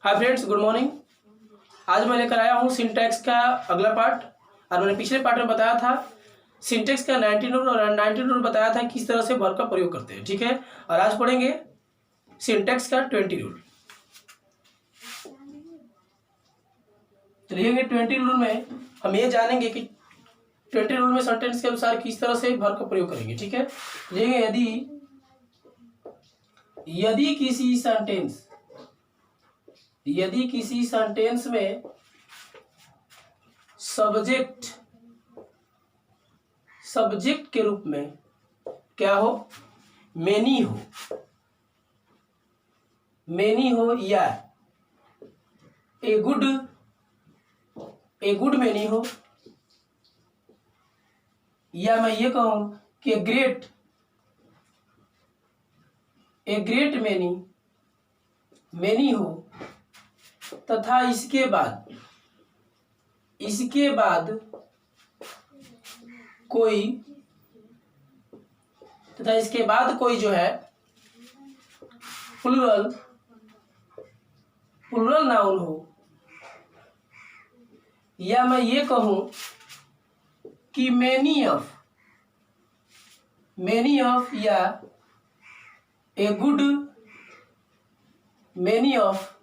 Hi friends, good morning. आज मैं लेकर आया हूँ सिंटैक्स का अगला पार्ट। और मैंने पिछले पार्ट में बताया था सिंटैक्स का 19 रूल और 19 रूल बताया था किस तरह से वर्ब का प्रयोग करते हैं, ठीक है। और आज पढ़ेंगे सिंटैक्स का 20 रूल। लिखेंगे 20 रूल में हम ये जानेंगे कि 20 रूल में सेंटेंस के अनुसार किस तरह से वर्ब का प्रयोग करेंगे, ठीक है। लिखेंगे यदि किसी सेंटेंस में सब्जेक्ट के रूप में क्या हो, मेनी हो या ए गुड मेनी हो, या मैं ये कहूं कि ए ग्रेट मेनी हो, तथा इसके बाद कोई जो है प्लुरल नाउन हो, या मैं ये कहूं कि मेनी ऑफ या ए गुड मेनी ऑफ,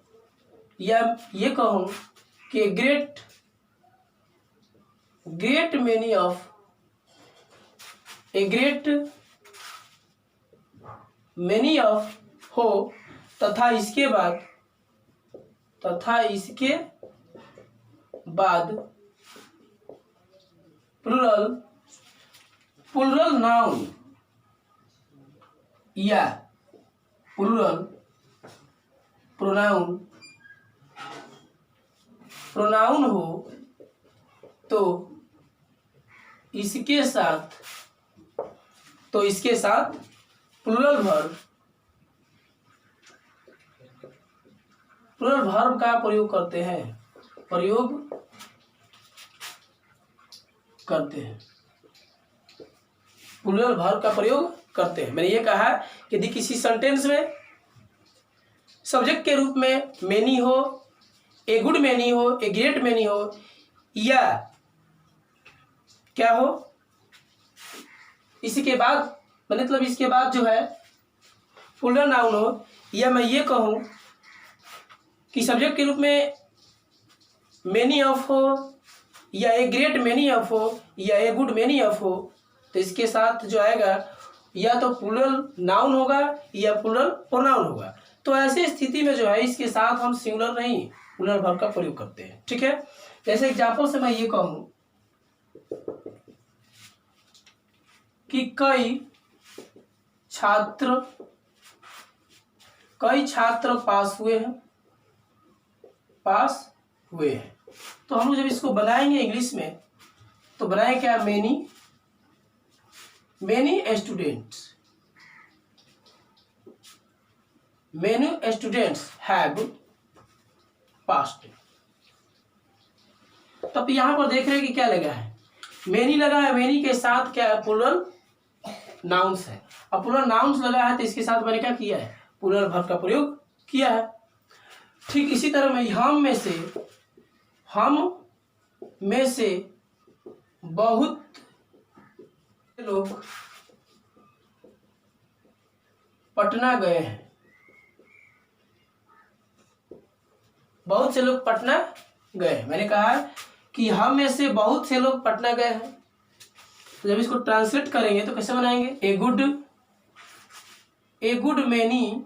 या ये कहूं कि great many of, a great many of हो, तथा इसके बाद प्लुरल नाउन या प्लुरल प्रोनाउन हो, तो इसके साथ प्लुरल वर्ब का प्रयोग करते हैं प्लुरल वर्ब का प्रयोग करते हैं। मैंने ये कहा कि यदि किसी सेंटेंस में सब्जेक्ट के रूप में मेनी हो, ए गुड मेनी हो, ए ग्रेट मेनी हो, या क्या हो, इसके बाद मतलब इसके बाद जो है प्लुरल नाउन हो, या मैं ये कहूं कि सब्जेक्ट के रूप में मेनी ऑफ हो, या ए ग्रेट मेनी ऑफ हो, या ए गुड मेनी ऑफ हो, तो इसके साथ जो आएगा या तो प्लुरल नाउन होगा या प्लुरल प्रोनाउन होगा। तो ऐसी स्थिति में जो है इसके साथ हम सिंगुलर नहीं प्लुरल वर्ब का प्रयोग करते हैं, ठीक है। जैसे एग्जांपल से मैं ये कहूं कि कई छात्र पास हुए हैं, तो हम लोग जब इसको बनाएंगे इंग्लिश में तो बनाएंगे क्या, मेनी स्टूडेंट्स हैव पास्ड। तब यहां पर देख रहे हैं कि क्या लगा है, मेनी लगा है, मेनी के साथ क्या है, प्लुरल नाउन्स है। अब प्लुरल नाउन्स लगा है तो इसके साथ मैंने क्या किया है, प्लुरल वर्ब का प्रयोग किया है। ठीक इसी तरह में हम में से बहुत लोग पटना गए हैं, बहुत से लोग पटना गए। मैंने कहा कि हम में से बहुत से लोग पटना गए हैं, तो जब इसको ट्रांसलेट करेंगे तो कैसे बनाएंगे, a good many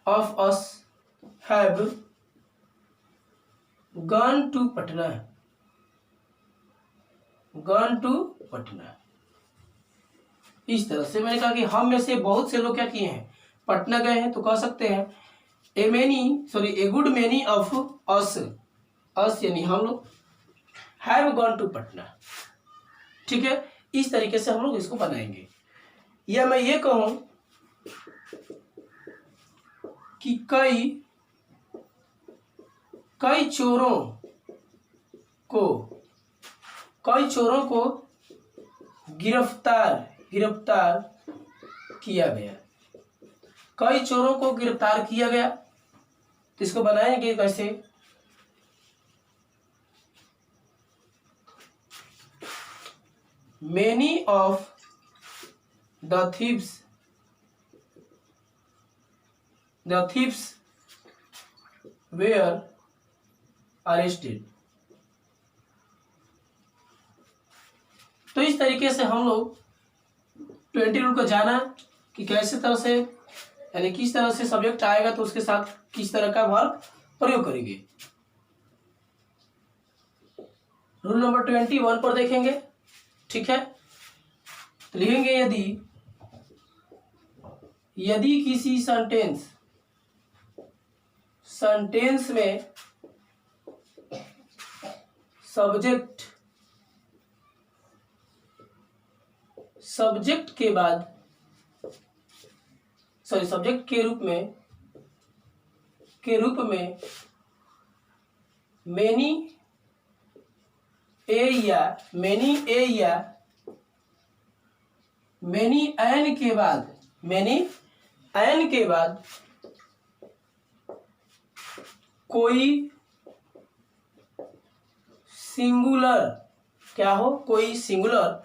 of us have gone to Patna. इस तरह से मैंने कहा कि हम में से बहुत से लोग क्या किए हैं, पटना गए हैं, तो कह सकते हैं ए गुड मेनी ऑफ अस यानी हम लोग हैव गॉन टू पटना, ठीक है। इस तरीके से हम लोग इसको बनाएंगे। या मैं ये कहूं कि कई चोरों को गिरफ्तार किया गया, कई चोरों को गिरफ्तार किया गया। तो इसको बनाएंगे कैसे? Many of the thieves were arrested। तो इस तरीके से हम लोग 20 रूल को जाना कि कैसे तरह से, यानी किस तरह से सब्जेक्ट आएगा तो उसके साथ किस तरह का वर्ब प्रयोग करेंगे। रूल नंबर 21 पर देखेंगे, ठीक है। तो लिखेंगे यदि किसी सेंटेंस में सब्जेक्ट के रूप में मेनी ए या मेनी एन के बाद कोई सिंगुलर क्या हो, कोई सिंगुलर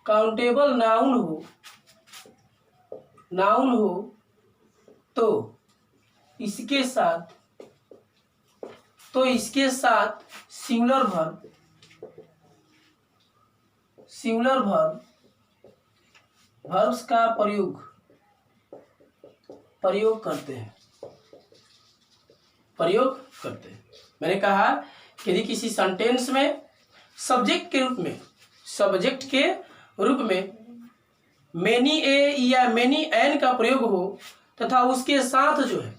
काउंटेबल नाउन हो तो इसके साथ सिंगुलर वर्ब्स का प्रयोग करते हैं। मैंने कहा कि यदि किसी सेंटेंस में सब्जेक्ट के रूप में मेनी ए या मेनी एन का प्रयोग हो तथा उसके साथ जो है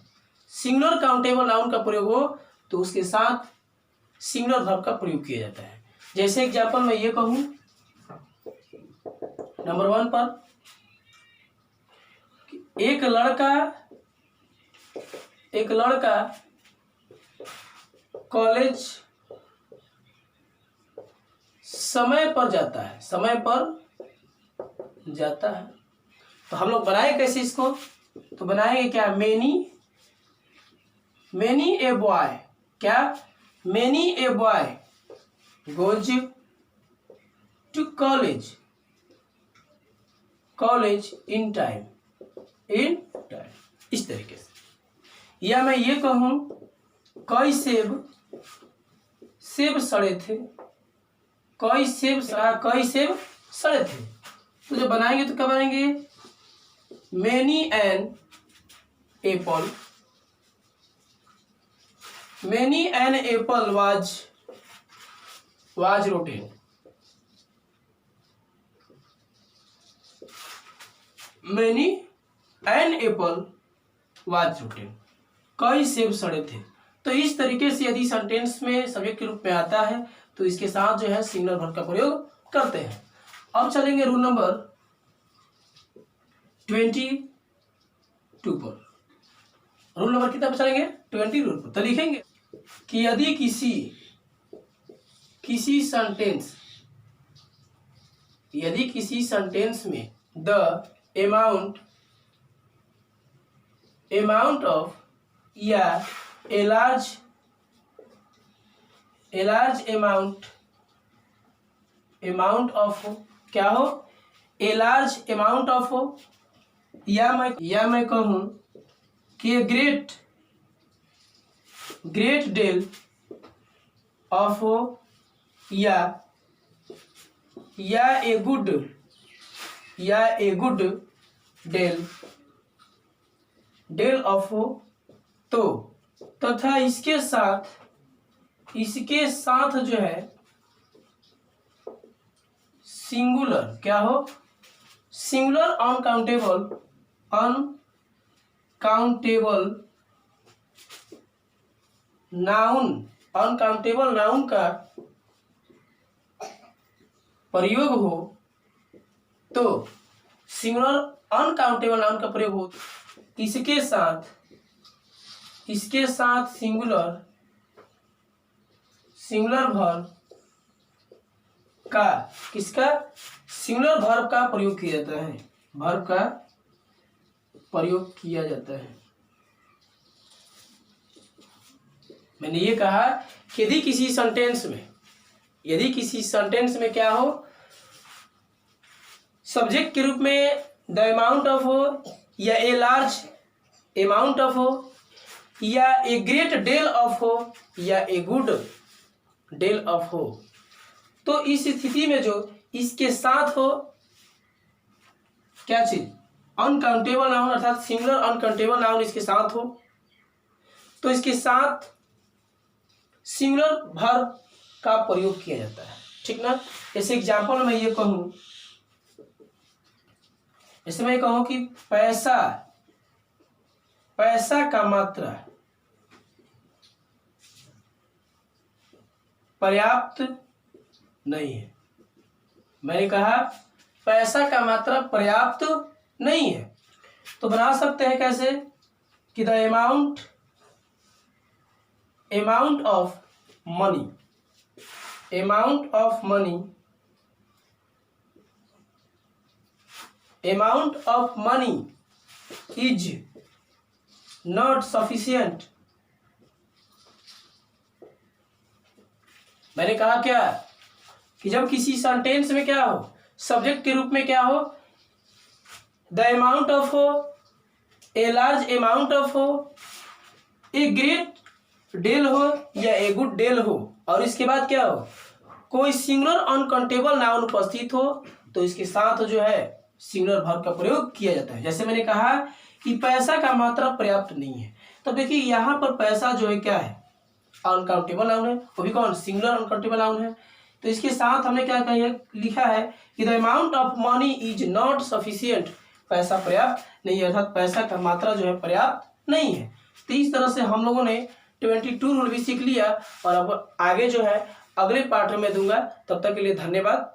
सिंगुलर काउंटेबल नाउन का प्रयोग हो तो उसके साथ सिंगुलर वर्ब का प्रयोग किया जाता है। जैसे एग्जांपल मैं ये कहूं, नंबर 1 पर एक लड़का कॉलेज समय पर जाता है। तो हम लोग बनाए कैसे इसको? तो बनाएंगे क्या? मेनी ए बॉय, क्या? Many a boy goes to college in time. इस तरीके से। या मैं ये कहूं कई सेब सड़े थे, कई सेब सड़े थे। तो जब बनाएंगे तो क्या बनाएंगे? Many an apple was rotten. Many an apple was rotten, कई सेब सड़े थे। तो इस तरीके से यदि सेंटेंस में सब्जेक्ट के रूप में आता है तो इसके साथ जो है सिंगुलर वर्ब का प्रयोग करते हैं। अब चलेंगे रूल नंबर 22 पर। रूल नंबर कितना पर चलेंगे? 20 रूल पर। तो लिखेंगे कि यदि किसी सेंटेंस में द अमाउंट ऑफ या a large amount of क्या हो? a large amount of हो, या मैं कहूं कि great deal of हो, या a good deal of हो, तो तथा इसके साथ जो है सिंगुलर क्या हो? सिंगुलर अनकाउंटेबल नाउन का प्रयोग हो तो सिंगुलर अनकाउंटेबल नाउन का प्रयोग हो इसके साथ सिंगुलर वर्ब का किसका? सिंगुलर वर्ब का प्रयोग किया जाता है। वर्ब का प्रयोग किया जाता है। मैंने ये कहा कि यदि किसी सेंटेंस में क्या हो, सब्जेक्ट के रूप में द अमाउंट ऑफ हो, या ए लार्ज अमाउंट ऑफ हो, या ए ग्रेट डेल ऑफ हो, या ए गुड डेल ऑफ हो, तो इस स्थिति में जो इसके साथ हो क्या चीज, अनकाउंटेबल नाउन अर्थात सिंगुलर अनकाउंटेबल नाउन इसके साथ हो, तो इसके साथ सिंगुलर वर्ब का प्रयोग किया जाता है। ठीक ना। जैसे एग्जाम्पल मैं ये कहूं, जैसे मैं कहूं कि पैसा का मात्रा पर्याप्त नहीं है। मैंने कहा पैसा का मात्रा पर्याप्त नहीं है, तो बना सकते हैं कैसे कि the amount of money is not sufficient. मैंने कहा क्या कि जब किसी सेंटेंस में क्या हो, सब्जेक्ट के रूप में क्या हो, द अमाउंट ऑफ हो, ए लार्ज अमाउंट ऑफ हो, ए ग्रेट डेल हो, या ए गुड डेल हो, और इसके बाद क्या हो, कोई सिंगुलर अनकाउंटेबल नाउन उपस्थित हो, तो इसके साथ जो है सिंगुलर वर्ब का प्रयोग किया जाता है। जैसे मैंने कहा कि पैसा का मात्रा पर्याप्त नहीं है, तो देखिए यहाँ पर पैसा जो है क्या है, अनकाउंटेबल नाउन है, वो भी कौन, सिंगुलर अनकाउंटेबल नाउन है। तो इसके साथ हमने क्या लिखा है कि the amount of money is not sufficient, पैसा पर्याप्त नहीं है, अर्थात पैसा का मात्रा जो है पर्याप्त नहीं है। तो इस तरह से हम लोगों ने 22 रूल भी सीख लिया, और अब आगे जो है अगले पाठ में दूंगा। तब तक के लिए धन्यवाद।